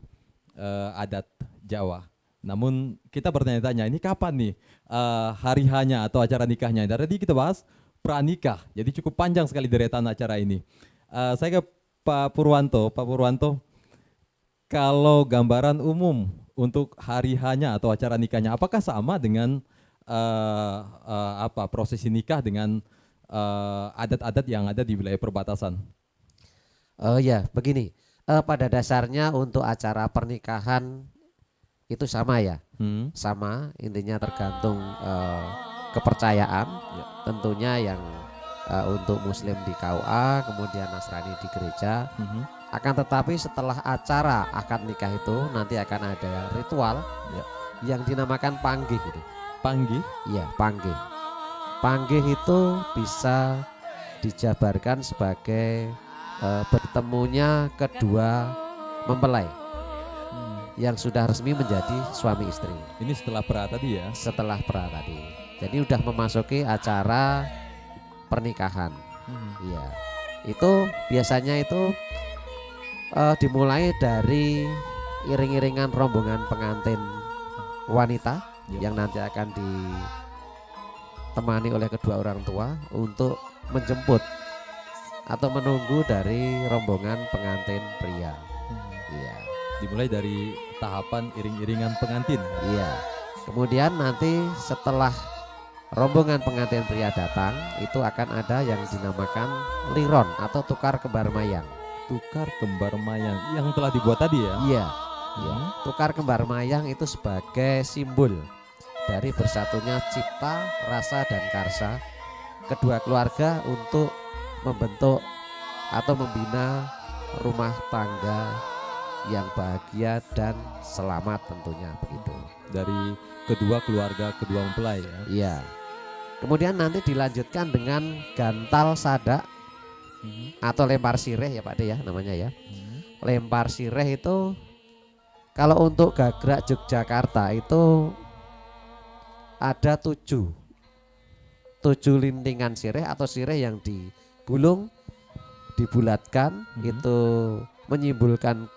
A: adat Jawa. Namun kita bertanya-tanya, ini kapan nih hari hanya atau acara nikahnya? Tadi kita bahas pranikah, jadi cukup panjang sekali deretan acara ini. Saya ke Pak Purwanto. Pak Purwanto, kalau gambaran umum untuk hari hanya atau acara nikahnya, apakah sama dengan prosesi nikah dengan adat-adat yang ada di wilayah perbatasan?
B: Ya, begini. Pada dasarnya untuk acara pernikahan itu sama ya, sama, intinya tergantung kepercayaan. Tentunya yang untuk Muslim di KUA, kemudian Nasrani di gereja. Akan tetapi setelah acara akad nikah itu nanti akan ada ritual yang dinamakan panggih gitu.
A: Panggih?
B: Iya, panggih. Panggih itu bisa dijabarkan sebagai bertemunya kedua mempelai yang sudah resmi menjadi suami istri.
A: Ini setelah pra tadi ya?
B: Setelah pra tadi. Jadi udah memasuki acara pernikahan. Iya. Itu biasanya itu dimulai dari iring-iringan rombongan pengantin wanita yang nanti akan ditemani oleh kedua orang tua untuk menjemput atau menunggu dari rombongan pengantin pria. Iya.
A: Dimulai dari tahapan iring-iringan pengantin.
B: Iya. Kemudian nanti setelah rombongan pengantin pria datang, itu akan ada yang dinamakan liron atau tukar kembar mayang.
A: Tukar kembar mayang yang telah dibuat tadi ya?
B: Iya. Iya. Tukar kembar mayang itu sebagai simbol dari bersatunya cipta, rasa dan karsa kedua keluarga untuk membentuk atau membina rumah tangga yang bahagia dan selamat tentunya begitu.
A: Dari kedua keluarga kedua mempelai ya.
B: Iya. Kemudian nanti dilanjutkan dengan gantal sadak atau lempar sireh ya Pak De ya namanya ya. Lempar sireh itu kalau untuk Gagrak Yogyakarta itu ada 7 lintingan sireh atau sireh yang digulung dibulatkan, itu menyimpulkan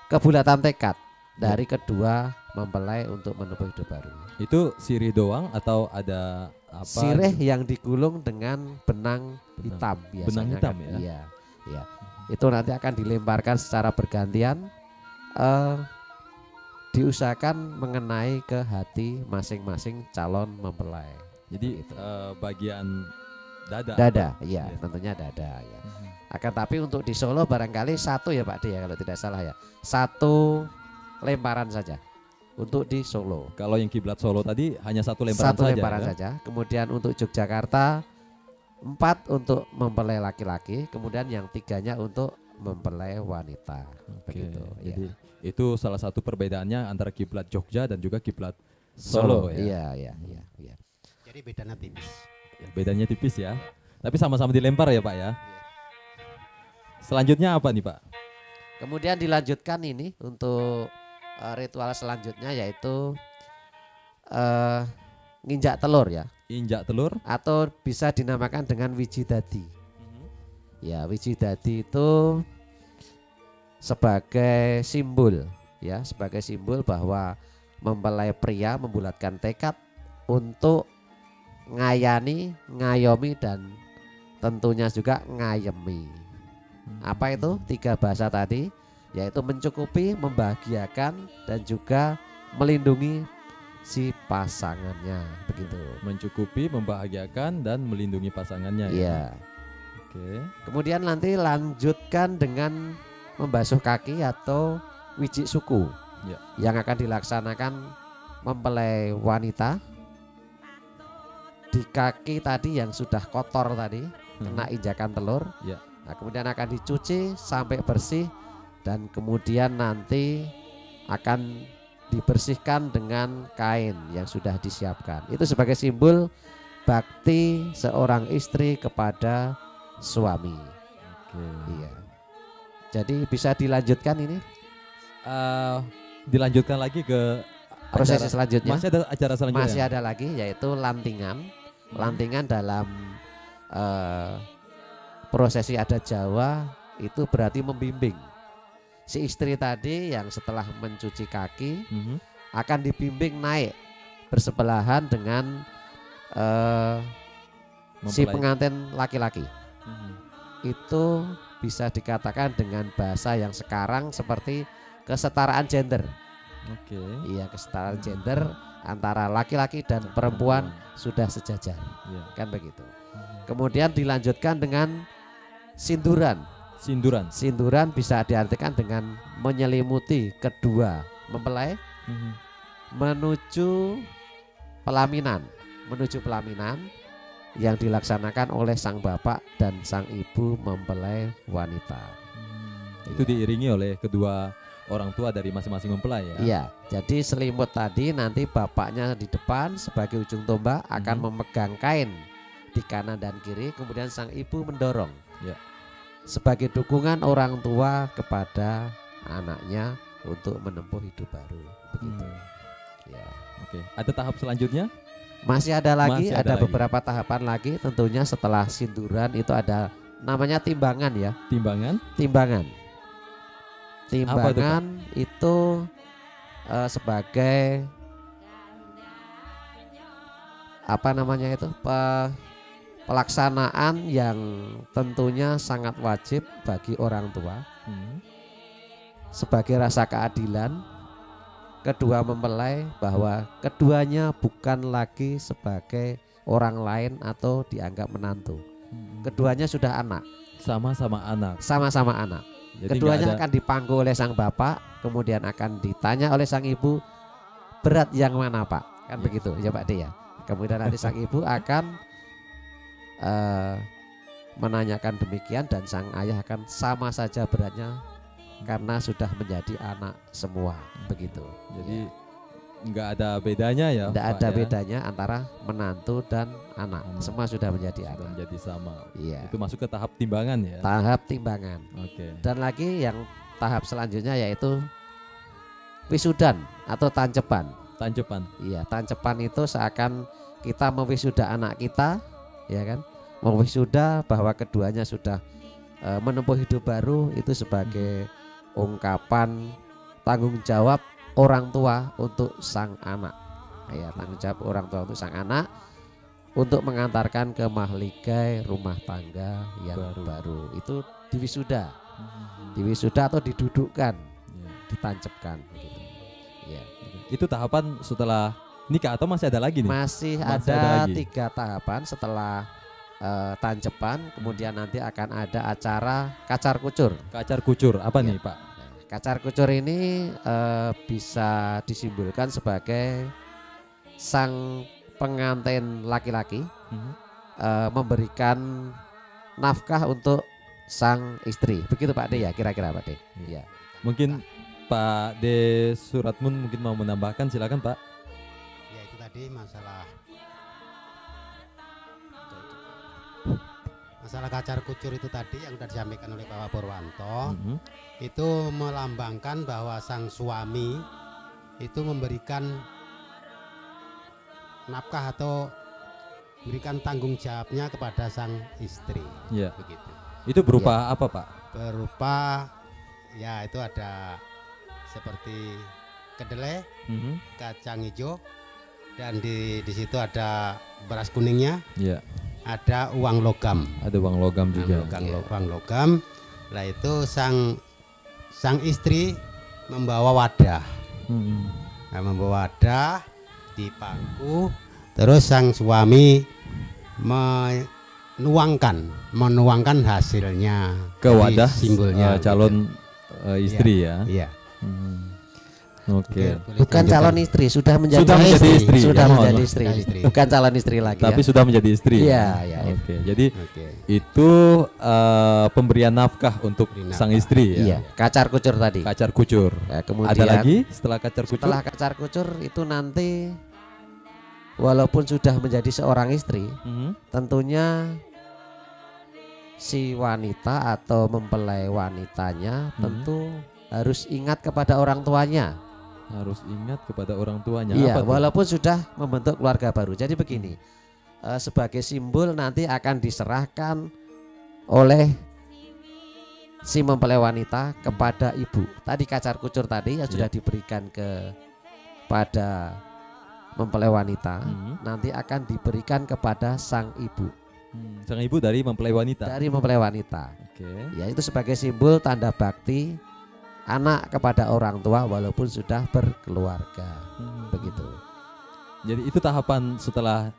B: kebulatan tekad dari kedua mempelai untuk menempuh hidup baru.
A: Itu sirih doang atau ada apa?
B: Sirih yang digulung dengan benang hitam biasanya.
A: Benang hitam
B: kan?
A: ya?
B: Iya, iya. Itu nanti akan dilemparkan secara bergantian, diusahakan mengenai ke hati masing-masing calon mempelai.
A: Jadi
B: Gitu.
A: bagian dada.
B: Dada, iya,
A: Iya.
B: tentunya dada ya. Akan tapi untuk di Solo barangkali satu ya Pak D ya, kalau tidak salah ya. Satu lemparan saja untuk di Solo.
A: Kalau yang kiblat Solo tadi hanya satu lemparan
B: Satu
A: saja.
B: lemparan
A: ya?
B: saja. Kemudian untuk Yogyakarta 4 untuk mempelai laki-laki, kemudian yang 3-nya untuk mempelai wanita.
A: Oke,
B: Begitu. Ya.
A: jadi itu salah satu perbedaannya antara kiblat Jogja dan juga kiblat Solo, ya.
B: Iya, iya, iya, iya.
C: Jadi bedanya tipis.
A: Ya, bedanya tipis ya. Tapi sama-sama dilempar ya Pak ya. Selanjutnya apa nih Pak?
B: Kemudian dilanjutkan ini untuk ritual selanjutnya yaitu nginjak telur ya,
A: Injak telur.
B: atau bisa dinamakan dengan wijidadi. Ya, wijidadi itu sebagai simbol ya, sebagai simbol bahwa mempelai pria membulatkan tekad untuk ngayani, ngayomi dan tentunya juga ngayemi. Apa itu? 3 bahasa tadi, yaitu mencukupi, membahagiakan dan juga melindungi si pasangannya, begitu.
A: Mencukupi, membahagiakan dan melindungi pasangannya ya.
B: Iya.
A: Oke.
B: Kemudian nanti lanjutkan dengan membasuh kaki atau wijik suku,
A: Ya.
B: yang akan dilaksanakan mempelai wanita di kaki tadi yang sudah kotor tadi, kena injakan telur.
A: Ya.
B: Nah, kemudian akan dicuci sampai bersih dan kemudian nanti akan dibersihkan dengan kain yang sudah disiapkan. Itu sebagai simbol bakti seorang istri kepada suami.
A: Oke.
B: Iya. Jadi bisa dilanjutkan ini
A: Dilanjutkan lagi ke
B: proses
A: acara-
B: selanjutnya.
A: Masih ada acara selanjutnya.
B: Masih ada lagi yaitu lantingan. Lantingan dalam prosesi adat Jawa itu berarti membimbing. Si istri tadi yang setelah mencuci kaki
A: Mhm.
B: akan dibimbing naik bersebelahan dengan si
A: Mempelai.
B: pengantin laki-laki.
A: Mhm.
B: Itu bisa dikatakan dengan bahasa yang sekarang seperti kesetaraan gender.
A: Oke.
B: Iya, kesetaraan gender antara laki-laki dan perempuan sudah sejajar,
A: Iya.
B: kan begitu. Kemudian dilanjutkan dengan sinduran.
A: Sinduran.
B: Sinduran bisa diartikan dengan menyelimuti kedua mempelai
A: Mhm.
B: menuju pelaminan, yang dilaksanakan oleh sang bapak dan sang ibu mempelai wanita.
A: Itu diiringi oleh kedua orang tua dari masing-masing mempelai ya.
B: Iya, jadi selimut tadi nanti bapaknya di depan sebagai ujung tombak akan memegang kain di kanan dan kiri, kemudian sang ibu mendorong.
A: Ya.
B: Sebagai dukungan orang tua kepada anaknya untuk menempuh hidup baru, begitu. Ya.
A: Oke. Ada tahap selanjutnya?
B: Masih ada lagi,
A: Masih
B: ada
A: ada
B: beberapa tahapan lagi. Tentunya setelah sinduran itu ada namanya timbangan ya.
A: Timbangan.
B: Timbangan.
A: Apa itu,
B: Timbangan itu sebagai apa namanya itu pelaksanaan yang tentunya sangat wajib bagi orang tua sebagai rasa keadilan kedua mempelai bahwa keduanya bukan lagi sebagai orang lain atau dianggap menantu. Keduanya sudah anak.
A: Sama-sama anak.
B: Sama-sama anak.
A: Jadi
B: Keduanya
A: nggak ada-
B: akan dipangku oleh sang bapak, kemudian akan ditanya oleh sang ibu, berat yang mana pak? Kan begitu ya Pak D ya. Kemudian nanti sang ibu akan menanyakan demikian dan sang ayah akan sama saja beratnya karena sudah menjadi anak semua, begitu.
A: Jadi nggak ada bedanya ya.
B: Tidak
A: Pak,
B: ada
A: ya?
B: bedanya antara menantu dan anak, semua sudah menjadi
A: Sudah
B: anak.
A: menjadi sama.
B: Iya.
A: Itu masuk ke tahap timbangan ya.
B: Tahap timbangan.
A: Oke.
B: Dan lagi yang tahap selanjutnya yaitu wisudan atau tancepan.
A: Tancepan.
B: Iya, tancepan itu seakan kita mewisuda anak kita, ya kan? Mewisuda bahwa keduanya sudah menempuh hidup baru itu sebagai ungkapan tanggung jawab orang tua untuk sang anak. Ya, tanggung jawab orang tua untuk sang anak untuk mengantarkan ke mahligai rumah tangga yang baru. Itu diwisuda. Diwisuda atau didudukkan, ditancapkan gitu. Ya.
A: Itu tahapan setelah nikah atau masih ada lagi nih?
B: Masih ada 3 tahapan setelah tancepan, kemudian nanti akan ada acara kacar kucur.
A: Kacar kucur apa
B: Ya.
A: nih Pak?
B: Kacar kucur ini bisa disimbolkan sebagai sang pengantin laki-laki memberikan nafkah untuk sang istri. Begitu Pak De ya, kira-kira Pak De. Ya.
A: Mungkin Pak D Suratmun mungkin mau menambahkan, silakan Pak.
C: Ya itu tadi masalah kacar kucur itu tadi yang sudah disampaikan oleh Bapak Purwanto. Itu melambangkan bahwa sang suami itu memberikan nafkah atau berikan tanggung jawabnya kepada sang istri.
A: Ya.
C: Begitu.
A: Itu berupa apa Pak?
C: Berupa ya itu ada seperti kedelai, kacang hijau, dan di situ ada beras kuningnya.
A: Ya.
C: Ada uang logam.
A: Ada uang logam juga.
C: Uang logam. Lah itu sang istri membawa wadah. Nah, membawa wadah di pangku. Terus sang suami menuangkan hasilnya
A: ke wadah
C: simbolnya
A: calon istri ya.
C: Iya.
A: Oke.
B: Bukan calon istri, sudah menjadi
A: istri.
B: Sudah
A: Ya,
B: menjadi istri. Bukan calon istri lagi.
A: Tapi
B: ya.
A: sudah menjadi istri.
B: Iya, ya.
A: Oke. Jadi itu pemberian nafkah untuk sang istri ya.
B: Iya, kacar kucur tadi.
A: Kacar kucur.
B: Ya, kemudian
A: ada lagi setelah kacar kucur?
B: Setelah kacar kucur itu nanti walaupun sudah menjadi seorang istri, tentunya si wanita atau mempelai wanitanya tentu harus ingat kepada orang tuanya.
A: Harus ingat kepada orang tuanya.
B: Iya,
A: apa
B: walaupun sudah membentuk keluarga baru. Jadi begini, sebagai simbol nanti akan diserahkan oleh si mempelai wanita kepada ibu. Tadi kacar kucur tadi yang sudah diberikan kepada mempelai wanita, nanti akan diberikan kepada sang ibu.
A: Sang ibu dari mempelai wanita.
B: Dari mempelai wanita.
A: Oke.
B: Ya, itu sebagai simbol tanda bakti anak kepada orang tua walaupun sudah berkeluarga. Begitu.
A: Jadi itu tahapan setelah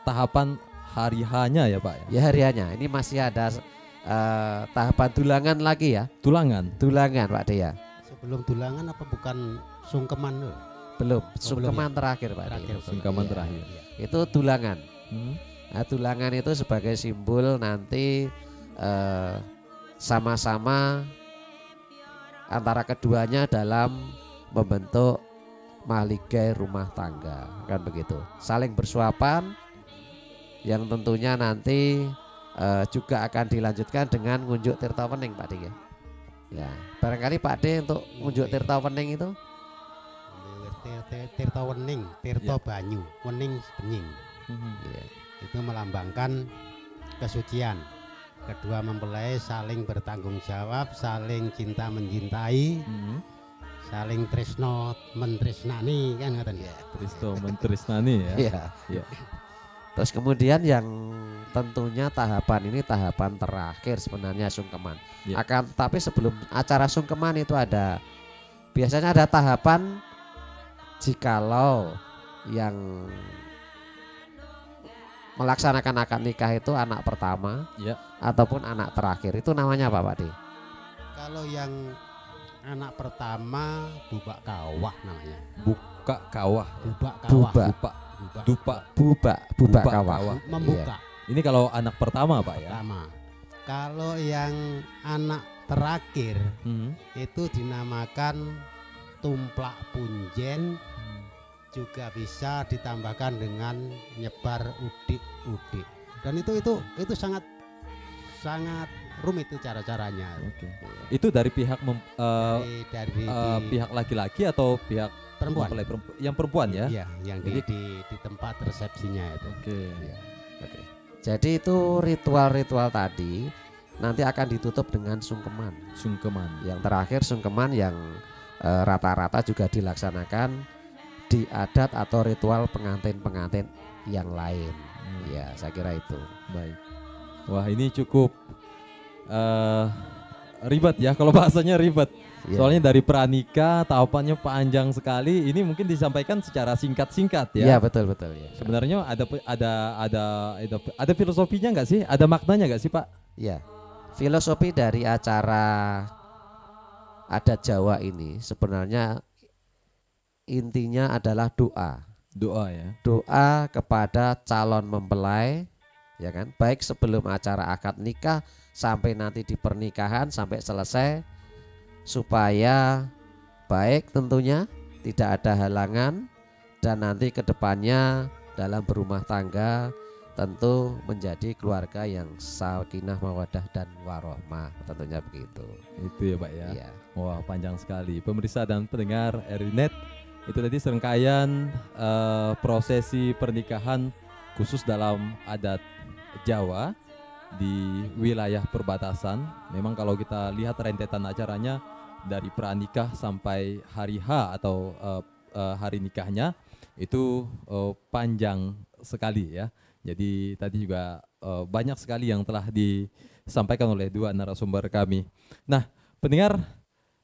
A: tahapan hari hanya ya Pak ya.
B: Ya, hari hanya. Ini masih ada tahapan tulangan lagi ya.
A: Tulangan
B: Pak Dea.
C: Sebelum tulangan apa bukan sungkeman loh?
B: Belum, sungkeman terakhir Pak.
A: Sungkeman terakhir.
B: Itu tulangan. Nah, tulangan itu sebagai simbol nanti sama-sama antara keduanya dalam membentuk mahligai rumah tangga, kan begitu. Saling bersuapan yang tentunya nanti juga akan dilanjutkan dengan ngunjuk tirta wening Pak De. Ya, barangkali Pak De untuk ngunjuk tirta wening itu
C: tirta wening, tirta banyu, wening bening.
B: ya.
C: Itu melambangkan kesucian. Kedua mempelai saling bertanggung jawab, saling cinta mencintai, saling tresno mentresnani kan ngaten ya.
A: Tresno mentresnani ya.
B: Iya.
A: Ya.
B: Terus kemudian yang tentunya tahapan ini tahapan terakhir sebenarnya sungkeman.
A: Ya.
B: Tapi sebelum acara sungkeman itu biasanya ada tahapan jikalau yang melaksanakan akad nikah itu anak pertama ataupun anak terakhir, itu namanya apa Pak De?
C: Kalau yang anak pertama bubak kawah namanya.
A: Buka kawah.
B: Bubak kawah.
C: Membuka.
A: Iya. Ini kalau anak pertama Pak ya.
C: Pertama. Kalau yang anak terakhir itu dinamakan tumplak punjen. Juga bisa ditambahkan dengan nyebar udik-udik, dan itu sangat rumit itu cara-caranya.
A: Itu dari pihak
C: dari
A: pihak laki-laki atau pihak
C: perempuan?
A: Yang perempuan ya?
C: Iya, yang di tempat resepsinya itu.
A: Oke.
B: Jadi itu ritual-ritual tadi nanti akan ditutup dengan sungkeman.
A: Sungkeman.
B: Yang terakhir sungkeman yang rata-rata juga dilaksanakan di adat atau ritual pengantin-pengantin yang lain. Ya, saya kira itu.
A: Baik. Wah, ini cukup ribet ya, kalau bahasanya ribet.
B: Ya.
A: Soalnya dari pranikah tahapannya panjang sekali. Ini mungkin disampaikan secara singkat-singkat ya.
B: Iya, betul ya.
A: Sebenarnya ada filosofinya nggak sih? Ada maknanya nggak sih, Pak?
B: Ya. Filosofi dari acara adat Jawa ini sebenarnya intinya adalah doa.
A: Doa ya.
B: Doa kepada calon mempelai, ya kan? Baik sebelum acara akad nikah sampai nanti di pernikahan sampai selesai, supaya baik tentunya tidak ada halangan dan nanti kedepannya dalam berumah tangga tentu menjadi keluarga yang sakinah mawaddah dan warohmah, tentunya begitu.
A: Itu ya Pak ya.
B: Iya.
A: Wah, panjang sekali. Pemirsa dan pendengar RRI.net, itu tadi serangkaian prosesi pernikahan khusus dalam adat Jawa di wilayah perbatasan. Memang kalau kita lihat rentetan acaranya dari pranikah sampai hari H atau hari nikahnya itu panjang sekali ya. Jadi tadi juga banyak sekali yang telah disampaikan oleh dua narasumber kami. Nah, pendengar,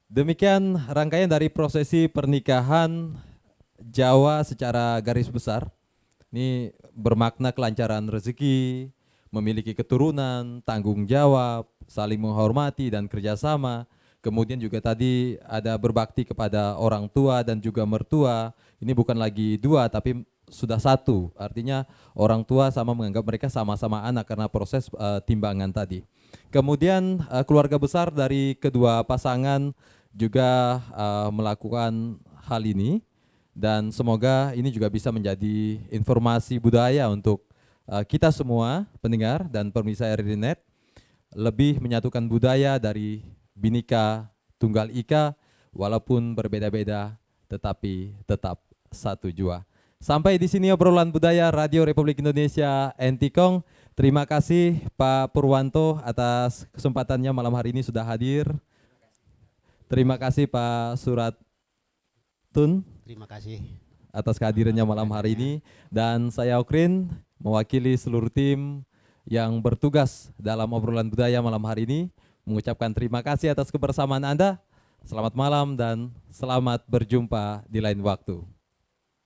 A: demikian rangkaian dari prosesi pernikahan Jawa secara garis besar. Ini bermakna kelancaran rezeki, memiliki keturunan, tanggung jawab, saling menghormati dan kerjasama. Kemudian juga tadi ada berbakti kepada orang tua dan juga mertua. Ini bukan lagi dua tapi sudah satu. Artinya orang tua sama menganggap mereka sama-sama anak karena proses timbangan tadi. Kemudian keluarga besar dari kedua pasangan juga melakukan hal ini. Dan semoga ini juga bisa menjadi informasi budaya untuk kita semua pendengar dan pemirsa RRI.net, lebih menyatukan budaya dari Bhinneka Tunggal Ika, walaupun berbeda-beda tetapi tetap satu jua. Sampai di sini obrolan budaya Radio Republik Indonesia NTKONG. Terima kasih Pak Purwanto atas kesempatannya malam hari ini sudah hadir. Terima kasih Pak Suratun.
C: Terima kasih
A: atas kehadirannya malam hari ini, dan saya Okrin mewakili seluruh tim yang bertugas dalam obrolan budaya malam hari ini mengucapkan terima kasih atas kebersamaan Anda. Selamat malam dan selamat berjumpa di lain waktu.